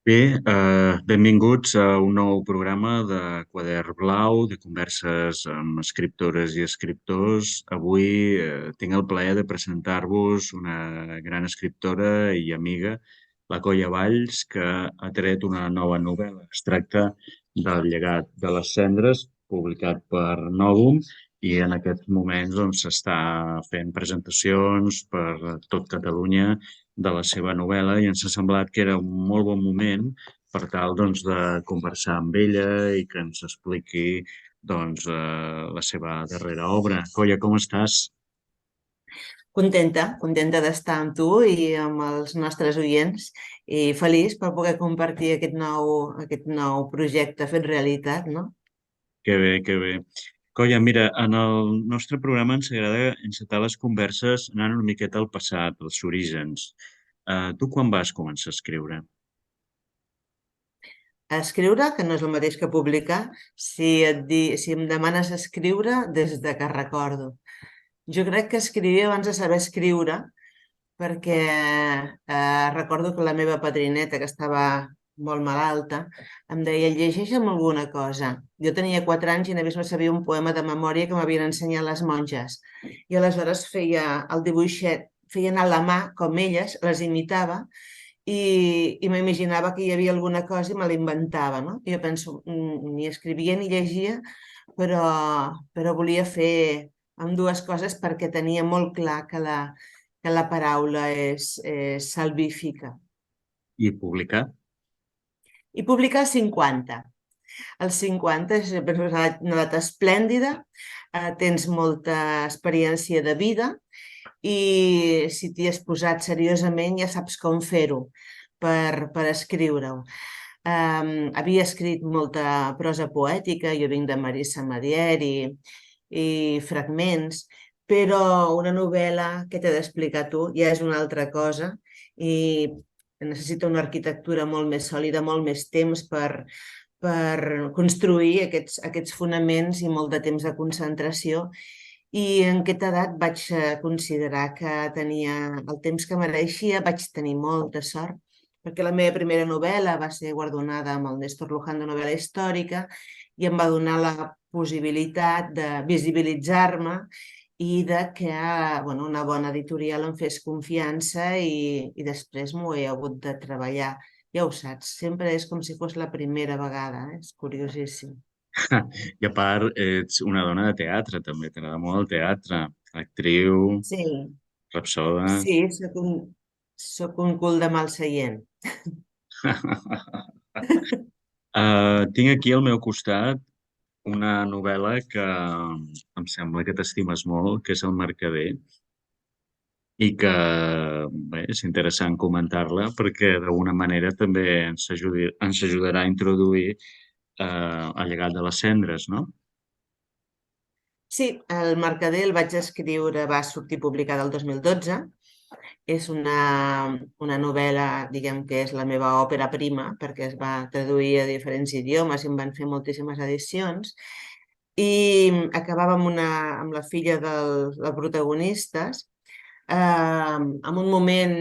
Bé, benvinguts a un nou programa de Quadern Blau, de converses amb escriptores i escriptors. Avui tinc el plaer de presentar-vos una gran escriptora i amiga, la Colla Valls, que ha tret una nova novel·la. Es tracta del Llegat de les Cendres, publicat per Novum, i en aquests moments doncs, s'està fent presentacions per tot Catalunya de la seva novel·la i ens ha semblat que era un molt bon moment per tal doncs, de conversar amb ella i que ens expliqui doncs, la seva darrera obra. Colla, com estàs? Contenta d'estar amb tu i amb els nostres oients i feliç per poder compartir aquest nou projecte fet realitat, no? Que bé, que bé. Colla, mira, en el nostre programa ens agrada encetar les converses anant una miqueta al passat, als orígens. Tu quan vas començar a escriure? Escriure, que no és el mateix que publicar, si em demanes escriure des de que recordo. Jo crec que escrivia abans de saber escriure, perquè recordo que la meva padrineta, que estava molt malalta, em deia, llegeixa'm alguna cosa. Jo tenia 4 anys i només me sabia un poema de memòria que m'havien ensenyat les monges. I aleshores feia el dibuixet, feia anar la mà com elles, les imitava, i m'imaginava que hi havia alguna cosa i me l'inventava, no? I jo penso, ni escrivia ni llegia, però volia fer ambdues coses perquè tenia molt clar que la paraula és salvífica. I publicar? I publicar als 50. Als 50 és una data esplèndida, tens molta experiència de vida i si t'hi has posat seriosament ja saps com fer-ho per escriure-ho. Havia escrit molta prosa poètica, jo vinc de Marisa Madier i fragments, però una novel·la que t'he d'explicar tu ja és una altra cosa i necessita una arquitectura molt més sòlida, molt més temps per construir aquests fonaments i molt de temps de concentració. I en aquesta edat vaig considerar que tenia el temps que mereixia, vaig tenir molta sort, perquè la meva primera novel·la va ser guardonada amb el Néstor Luján de novel·la històrica i em va donar la possibilitat de visibilitzar-me i de que una bona editorial em fes confiança i després m'ho he hagut de treballar. Ja ho saps, sempre és com si fos la primera vegada, és curiosíssim. I a part, ets una dona de teatre, també. T'agrada molt el teatre. Actriu, Sí, rapsoda. sí, soc un cul de mal seient. Tinc aquí al meu costat una novel·la que em sembla que t'estimes molt, que és El Mercader, i que bé, és interessant comentar-la perquè d'alguna manera també ens ajudarà a introduir el llegat de les cendres, no? Sí, el Mercader el vaig escriure, va sortir publicada el 2012. És una novel·la, diguem que és la meva òpera prima, perquè es va traduir a diferents idiomes i en van fer moltíssimes edicions. I acabava amb la filla dels protagonistes, amb un moment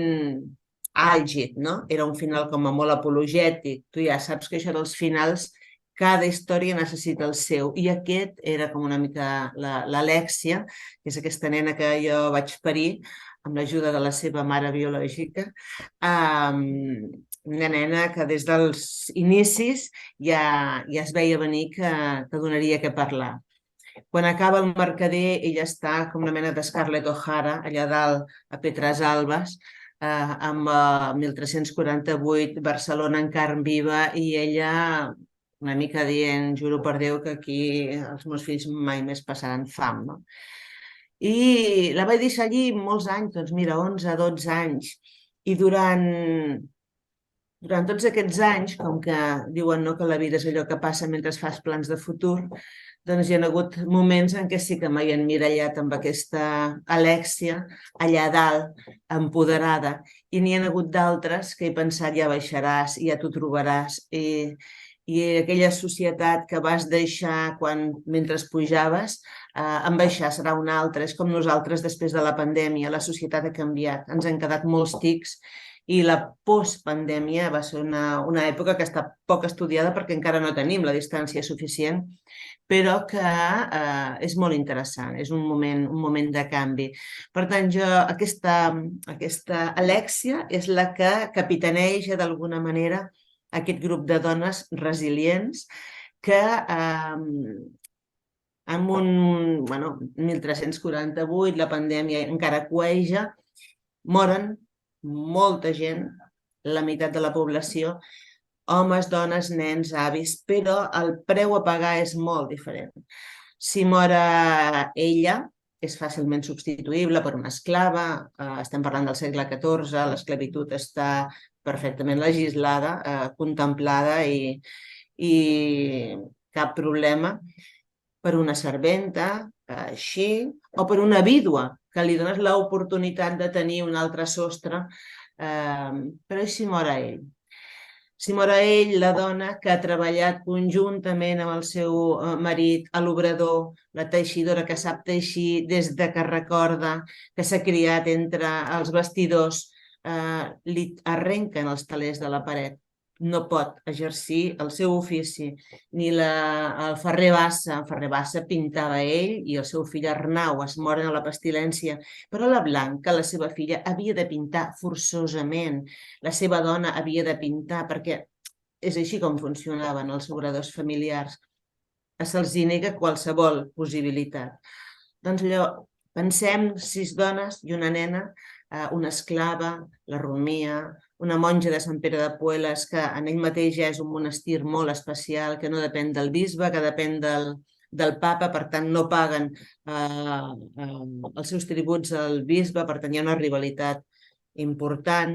àlgid, no? Era un final com a molt apologètic. Tu ja saps que això dels finals, cada història necessita el seu. I aquest era com una mica l'Alèxia, que és aquesta nena que jo vaig parir amb l'ajuda de la seva mare biològica, una nena que des dels inicis ja es veia venir que donaria què parlar. Quan acaba el Mercader, ella està com una mena de Scarlett O'Hara, allà dalt, a Petres Albes, amb 1348, Barcelona en carn viva, i ella una mica dient, juro per Déu que aquí els meus fills mai més passaran fam, no? I la vaig deixar allí molts anys, doncs mira, 11, 12 anys, i durant tots aquests anys, com que diuen no, que la vida és allò que passa mentre fas plans de futur, doncs hi ha hagut moments en què sí que m'he emmirallat amb aquesta Alèxia allà dalt, empoderada, i n'hi ha hagut d'altres que he pensat ja baixaràs, ja t'ho trobaràs, i aquella societat que vas deixar mentre pujaves, en baixar serà una altra. És com nosaltres després de la pandèmia, la societat ha canviat, ens han quedat molts tics I la postpandèmia va ser una època que està poc estudiada perquè encara no tenim la distància suficient, però que és molt interessant, és un moment de canvi. Per tant, aquesta Alèxia és la que capitaneja d'alguna manera aquest grup de dones resilients que en 1348, la pandèmia encara cueja, moren molta gent, la meitat de la població, homes, dones, nens, avis, però el preu a pagar és molt diferent. Si mor ella, és fàcilment substituïble per una esclava, estem parlant del segle XIV, l'esclavitud està perfectament legislada, contemplada i cap problema. Per una serventa, així, o per una vídua, que li dones l'oportunitat de tenir un altre sostre, però i si mor ell? Si mor ell, la dona que ha treballat conjuntament amb el seu marit a l'obrador, la teixidora que sap teixir des de que recorda, que s'ha criat entre els bastidors, li arrenquen els telers de la paret. No pot exercir el seu ofici. Ni el Ferrer Bassa pintava ell i el seu fill Arnau es moren a la pestilència, però la Blanca, la seva filla, havia de pintar forçosament. La seva dona havia de pintar perquè és així com funcionaven els obradors familiars. Se'ls nega qualsevol possibilitat. Doncs allò, pensem 6 dones i una nena, una esclava, la Romia, una monja de Sant Pere de Pueles, que en ell mateix ja és un monestir molt especial, que no depèn del bisbe, que depèn del papa, per tant no paguen els seus tributs al bisbe, per tant hi ha una rivalitat important,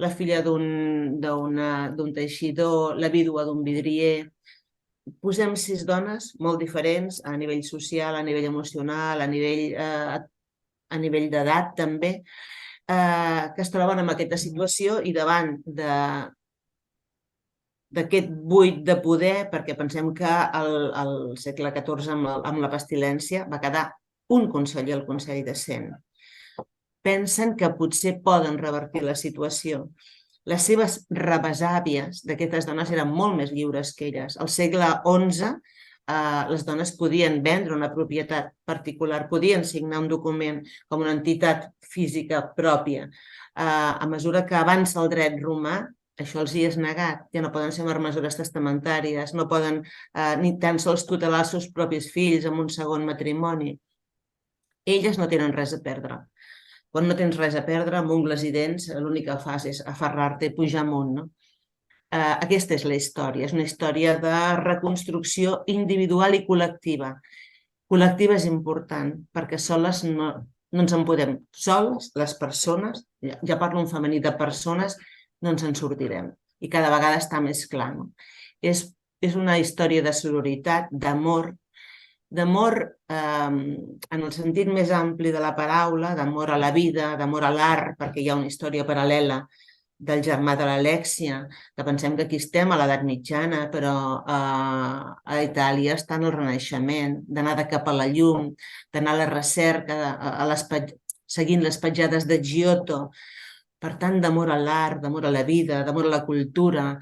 la filla d'un teixidor, la vídua d'un vidrier. Posem 6 dones molt diferents a nivell social, a nivell emocional, a nivell d'edat també, que es troben en aquesta situació i davant d'aquest buit de poder, perquè pensem que al segle XIV, amb la pestilència, va quedar un conseller al Consell de Cent. Pensen que potser poden revertir la situació. Les seves rebesàvies d'aquestes dones eren molt més lliures que elles. Al segle XI, les dones podien vendre una propietat particular, podien signar un document com una entitat física pròpia. A mesura que avança el dret romà, això els hi és negat. Ja no poden ser mesures testamentàries, no poden ni tan sols tutelar els seus propis fills amb un segon matrimoni. Elles no tenen res a perdre. Quan no tens res a perdre, amb ungles i dents, l'únic que fas és aferrar-te i pujar amunt, no? Aquesta és la història, és una història de reconstrucció individual i col·lectiva. Col·lectiva és important, perquè soles no ens en podem. Sols, les persones, ja parlo en femení de persones, no ens en sortirem. I cada vegada està més clar. No? És una història de sororitat, d'amor en el sentit més ampli de la paraula, d'amor a la vida, d'amor a l'art, perquè hi ha una història paral·lela del germà de l'Alèxia, que pensem que aquí estem a l'edat mitjana, però a Itàlia està en el Renaixement, d'anar de cap a la llum, d'anar a la recerca, seguint les petjades de Giotto, per tant, d'amor a l'art, d'amor a la vida, d'amor a la cultura.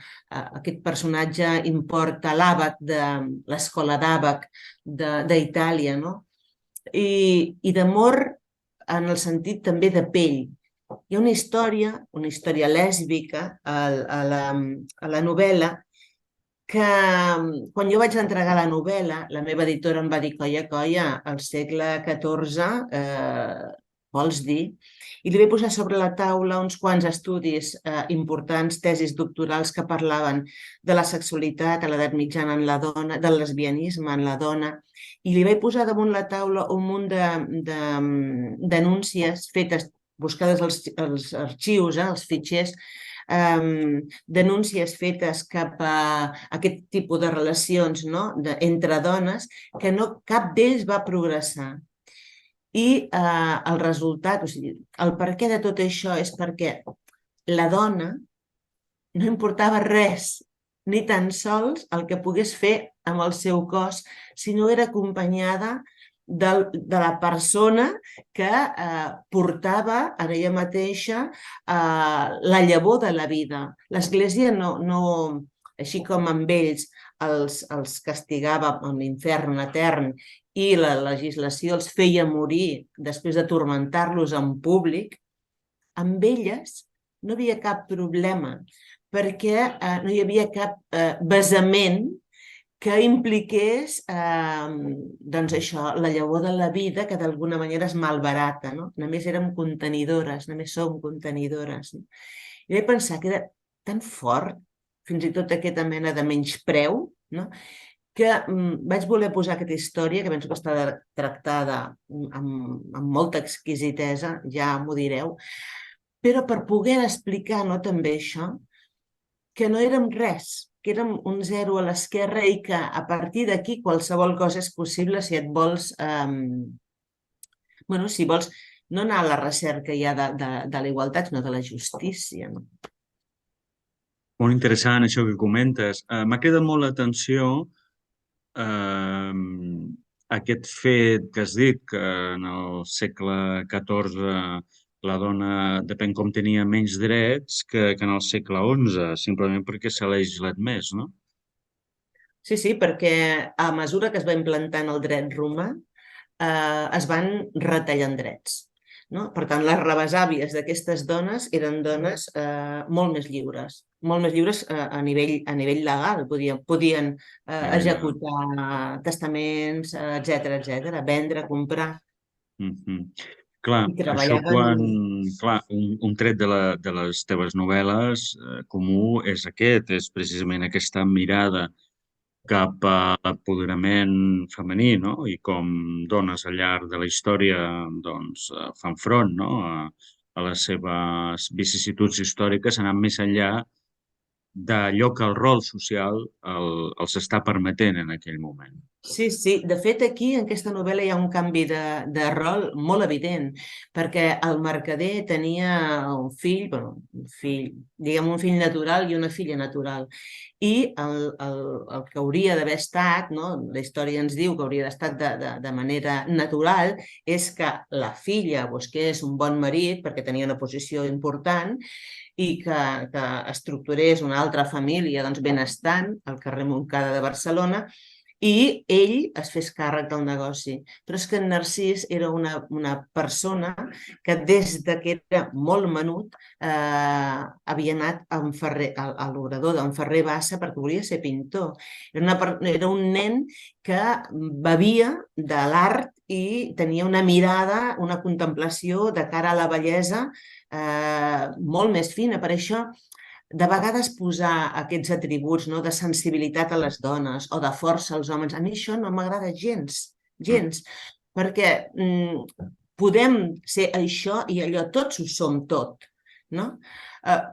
Aquest personatge importa l'àbac de l'escola d'àbac d'Itàlia, no? I d'amor en el sentit també de pell. Hi ha una història lèsbica a la novel·la que quan jo vaig entregar la novel·la, la meva editora em va dir colla, al segle XIV, vols dir? I li vaig posar sobre la taula uns quants estudis importants, tesis doctorals que parlaven de la sexualitat a l'edat mitjana en la dona, del lesbianisme en la dona, i li vaig posar damunt la taula un munt de denúncies fetes, buscades als arxius, als fitxers, denúncies fetes cap a aquest tipus de relacions entre dones, que cap d'ells va progressar. I el resultat, o sigui, el perquè de tot això és perquè la dona no importava res, ni tan sols el que pogués fer amb el seu cos, si no era acompanyada de la persona que portava en ella mateixa la llavor de la vida. L'Església no, així com amb ells els castigava en l'infern etern i la legislació els feia morir després de tormentar-los en públic, amb elles no hi havia cap problema, perquè no hi havia cap basament que impliqués doncs això, la llavor de la vida, que d'alguna manera es malbarata. No? Només érem contenidores, només som contenidores. No? I vaig pensar que era tan fort, fins i tot aquesta mena de menyspreu, no? que vaig voler posar aquesta història, que penso que està tractada amb molta exquisitesa, ja m'ho direu, però per poder explicar també això, que no érem res, que érem un zero a l'esquerra i que a partir d'aquí qualsevol cosa és possible si et vols, si vols no anar a la recerca ja de la igualtat, sinó de la justícia. No? Molt interessant això que comentes. M'ha cridat molt l'atenció aquest fet que has dit, que en el segle XIV la dona, depèn com tenia, menys drets que en el segle XI, simplement perquè s'ha legislat més, no? Sí, perquè a mesura que es va implantant el dret romà, es van retallant drets. No? Per tant, les rebesàvies d'aquestes dones eren dones molt més lliures a nivell legal. Podien executar testaments, etc, vendre, comprar. Clar, I això treballaven... Clar, un tret de les teves novel·les comú és aquest, és precisament aquesta mirada cap a l'apoderament femení, no? I com dones al llarg de la història doncs, fan front, no? A les seves vicissituds històriques, anant més enllà d'allò que el rol social els està permetent en aquell moment. Sí. De fet, aquí, en aquesta novel·la, hi ha un canvi de rol molt evident, perquè el mercader tenia un fill, diguem un fill natural i una filla natural. I el que hauria d'haver estat, no? La història ens diu que hauria d'estar de manera natural, és que la filla busqués un bon marit, perquè tenia una posició important, i que estructurés una altra família benestant al carrer Montcada de Barcelona, i ell es fes càrrec del negoci. Però és que en Narcís era una persona que des que era molt menut havia anat a l'obrador d'en Ferrer Bassa perquè volia ser pintor. Era un nen que bevia de l'art i tenia una mirada, una contemplació de cara a la bellesa molt més fina. Per això de vegades posar aquests atributs de sensibilitat a les dones o de força als homes, a mi això no m'agrada gens, perquè podem ser això i allò, tots ho som tot, no?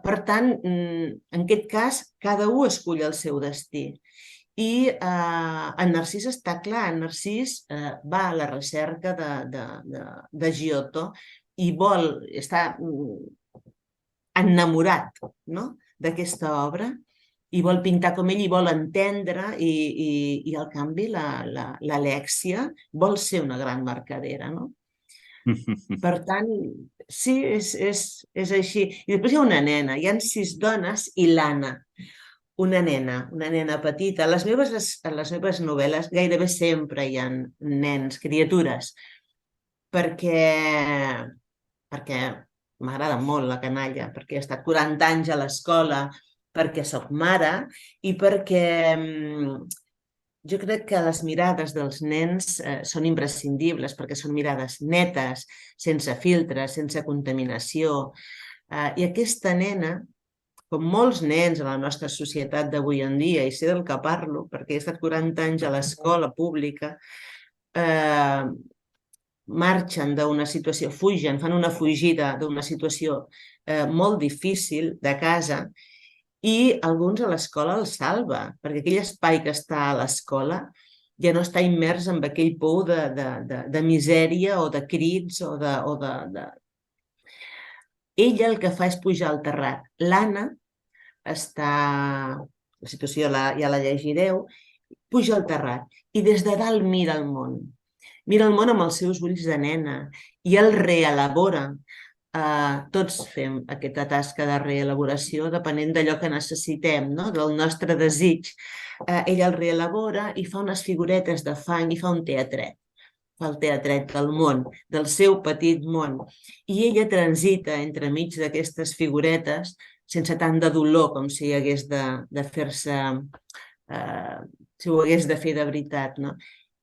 Per tant, en aquest cas, cada un escull el seu destí. I en Narcís està clar, en Narcís va a la recerca de Giotto i està enamorat, no?, d'aquesta obra, i vol pintar com ell i vol entendre, i al canvi l'Alèxia vol ser una gran mercadera, no? Per tant, sí, és així. I després hi ha una nena, hi ha 6 dones i l'Anna, una nena petita. A les meves novel·les gairebé sempre hi ha nens, criatures, perquè m'agrada molt la canalla, perquè he estat 40 anys a l'escola, perquè soc mare i perquè jo crec que les mirades dels nens són imprescindibles, perquè són mirades netes, sense filtres, sense contaminació. I aquesta nena, com molts nens a la nostra societat d'avui en dia, i sé del que parlo, perquè he estat 40 anys a l'escola pública, marxen d'una situació, fugen, fan una fugida d'una situació molt difícil de casa, i alguns a l'escola els salva, perquè aquell espai que està a l'escola ja no està immers en aquell pou de misèria o de crits o de... Ella el que fa és pujar al terrat. L'Anna està... La situació ja la llegireu. Puja al terrat i des de dalt mira el món. mira el món amb els seus ulls de nena i el reelabora. Tots fem aquesta tasca de reelaboració depenent d'allò que necessitem, no? Del nostre desig. Ell el reelabora i fa unes figuretes de fang i fa un teatret. Fa el teatret del món, del seu petit món. I ella transita entremig d'aquestes figuretes sense tant de dolor com si hagués de fer-se, si ho hagués de fer de veritat, no?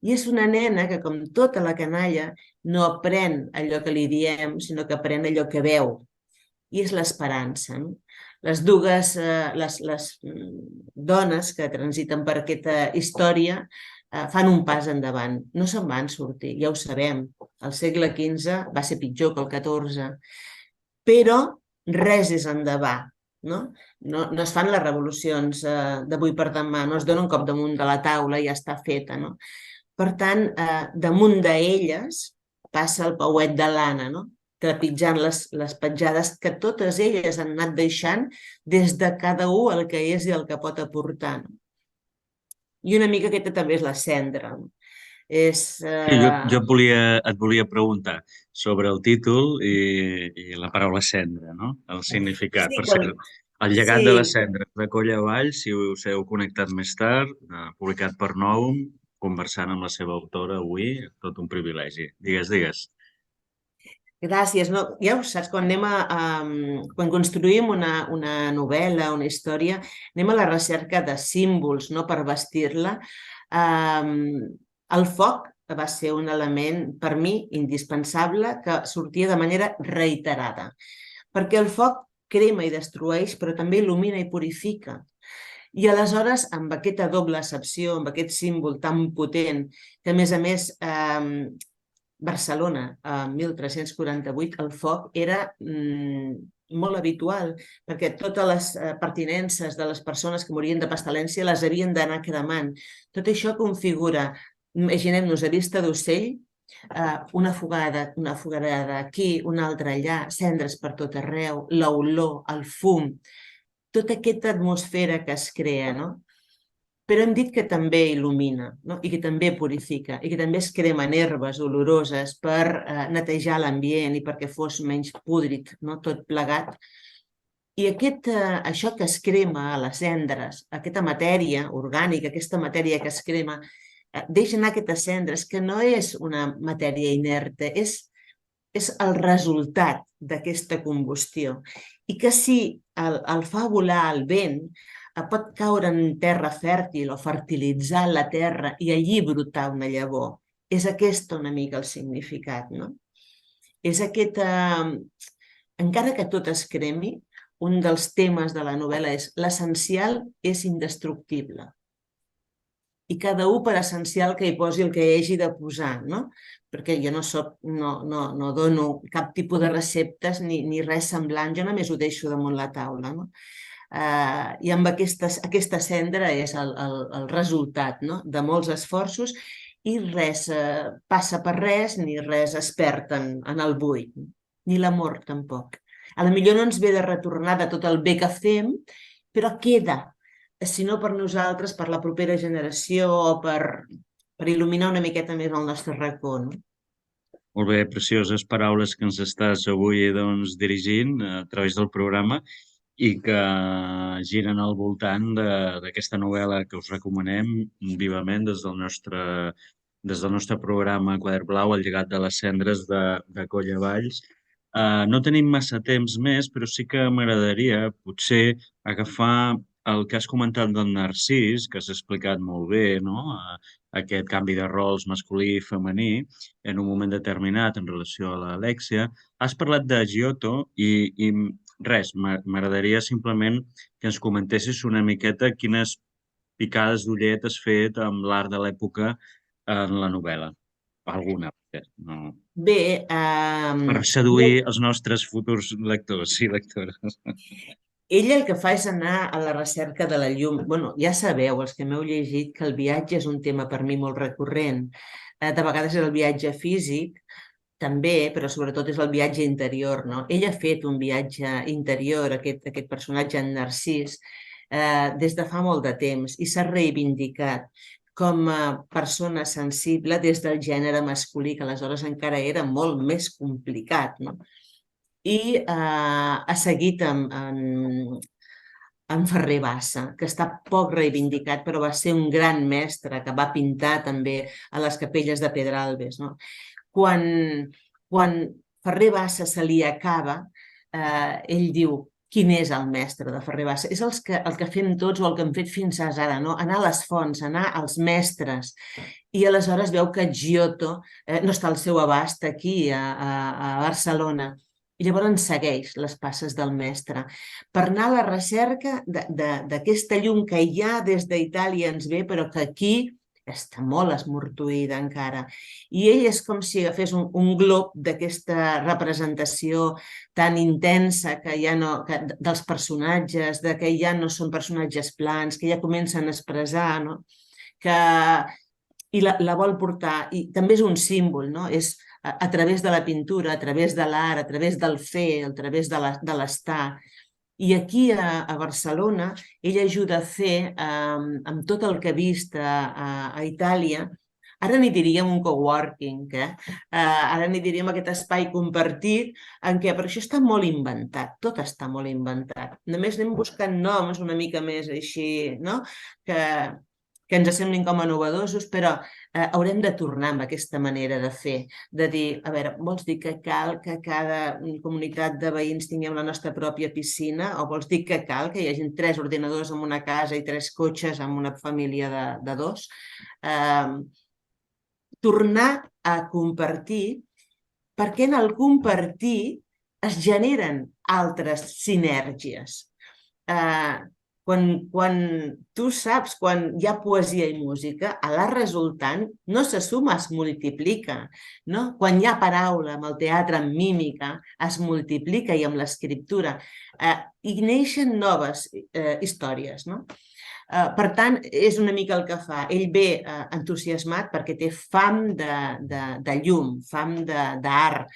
I és una nena que, com tota la canalla, no aprèn allò que li diem, sinó que aprèn allò que veu. I és l'esperança, no? Les dues les dones que transiten per aquesta història fan un pas endavant, no se'n van sortir, ja ho sabem. El segle XV va ser pitjor que el XIV, però res és endavant. No es fan les revolucions d'avui per demà, no es dona un cop damunt de la taula i ja està feta, no? Per tant, damunt d'elles passa el pauet de l'Anna, no? Trepitjant les petjades que totes elles han anat deixant des de cada un el que és i el que pot aportar. No? I una mica aquesta també és la cendra. No? Sí, jo et volia preguntar sobre el títol i la paraula cendra, no? El significat. Sí, Per cert, el llegat de sí, les cendres de Coll Avall, si us heu connectat més tard, publicat per Novum, conversant amb la seva autora avui, tot un privilegi. Digues. gràcies. No, ja ho saps, quan construïm una novel·la, una història, anem a la recerca de símbols, no?, per vestir-la. El foc va ser un element, per mi, indispensable, que sortia de manera reiterada. Perquè el foc crema i destrueix, però també il·lumina i purifica. I aleshores, amb aquesta doble accepció, amb aquest símbol tan potent, que a més, Barcelona, a 1348, el foc era molt habitual, perquè totes les pertinences de les persones que morien de pestilència les havien d'anar cremant. Tot això configura, imaginem-nos a vista d'ocell, una fogarada aquí, una altra allà, cendres per tot arreu, l'olor, el fum, tota aquesta atmosfera que es crea, no? Però hem dit que també il·lumina, no? I que també purifica, i que també es cremen herbes oloroses per netejar l'ambient i perquè fos menys púdric, no? Tot plegat. I això que es crema a les cendres, aquesta matèria orgànica, aquesta matèria que es crema, deixa anar aquestes cendres, que no és una matèria inerte, és el resultat d'aquesta combustió. I que si el fa volar al vent, pot caure en terra fèrtil o fertilitzar la terra i allí brotar una llavor. És aquest una mica el significat, no? És aquest... Encara que tot es cremi, un dels temes de la novel·la és l'essencial és indestructible. I cada un per essencial que hi posi el que hi hagi de posar, no? Perquè jo no dono cap tipus de receptes ni res semblant, jo només ho deixo damunt la taula, no? I amb aquesta cendra és el resultat, no?, de molts esforços i res passa per res ni res es perd en el buit, ni l'amor tampoc. A la millor no ens ve de retornar de tot el bé que fem, però queda, si no per nosaltres, per la propera generació o per il·luminar una miqueta més el nostre racó, no? Molt bé, precioses paraules que ens estàs avui dirigint a través del programa i que giren al voltant d'aquesta novel·la que us recomanem vivament des del nostre programa Quadern Blau, El llegat de les cendres de Coll Avalls. No tenim massa temps més, però sí que m'agradaria potser agafar el que has comentat del Narcís, que has explicat molt bé, no? Aquest canvi de rols masculí i femení en un moment determinat en relació a l'Alèxia. Has parlat de Giotto i res, m'agradaria simplement que ens comentessis una miqueta quines picades d'ullet has fet amb l'art de l'època en la novel·la. Alguna, no? Bé, Per seduir els nostres futurs lectors i lectores. ella el que fa és anar a la recerca de la llum. Bueno, ja sabeu, els que m'heu llegit, que el viatge és un tema per mi molt recurrent. De vegades és el viatge físic, també, però sobretot és el viatge interior, no? Ella ha fet un viatge interior, aquest personatge en Narcís, des de fa molt de temps i s'ha reivindicat com a persona sensible des del gènere masculí, que aleshores encara era molt més complicat, no? I ha seguit en Ferrer Bassa, que està poc reivindicat, però va ser un gran mestre que va pintar també a les capelles de Pedralbes, no? Quan Ferrer Bassa se li acaba, ell diu: quin és el mestre de Ferrer Bassa? És el que fem tots o el que hem fet fins ara, no? Anar a les fonts, anar als mestres. I aleshores veu que Giotto no està al seu abast aquí, a Barcelona. I llavors segueix les passes del mestre per anar a la recerca d'aquesta llum que ja des d'Itàlia ens ve, però que aquí està molt esmortuïda encara. I ell és com si agafés un glob d'aquesta representació tan intensa que ja no, dels personatges, de que ja no són personatges plans, que ja comencen a expressar, no? I la vol portar, i també és un símbol, no? És a través de la pintura, a través de l'art, a través del fer, a través de l'estar. I aquí a Barcelona ell ajuda a fer, amb tot el que ha vist a Itàlia, ara n'hi diríem un coworking, ara n'hi diríem aquest espai compartit, en què per això està molt inventat, tot està molt inventat. Només anem buscant noms una mica més així, no? Que ens semblin com a novedosos, però haurem de tornar amb aquesta manera de fer, de dir, a veure, vols dir que cal que cada comunitat de veïns tinguem la nostra pròpia piscina, o vols dir que cal que hi hagi 3 ordinadors en una casa i 3 cotxes en una família de 2? Tornar a compartir, perquè en el compartir es generen altres sinergies. Quan tu saps, quan hi ha poesia i música, a l'art resultant no se suma, es multiplica, no? Quan hi ha paraula, amb el teatre, amb mímica, es multiplica, i amb l'escriptura. I neixen noves històries, no? Per tant, és una mica el que fa. Ell ve entusiasmat perquè té fam de llum, fam d'art,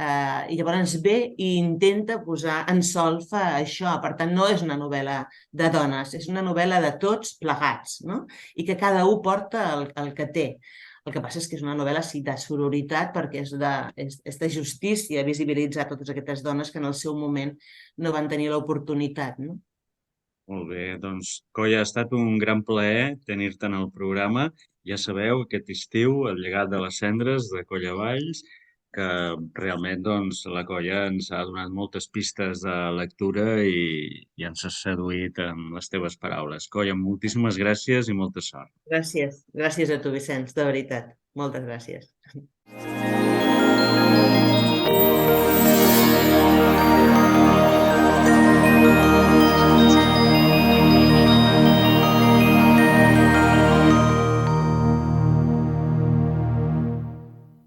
i llavors ve i intenta posar en solfa això. Per tant, no és una novel·la de dones, és una novel·la de tots plegats, no? I que cada un porta el que té. El que passa és que és una novel·la de sororitat, perquè és de justícia visibilitzar totes aquestes dones que en el seu moment no van tenir l'oportunitat, no? Molt bé, doncs, Colla, ha estat un gran plaer tenir-te en el programa. Ja sabeu, aquest estiu, El llegat de les cendres, de Colla Valls, que realment doncs, la Colla ens ha donat moltes pistes de lectura i ens ha seduït amb les teves paraules. Colla, moltíssimes gràcies i molta sort. Gràcies. Gràcies a tu, Vicenç, de veritat. Moltes gràcies.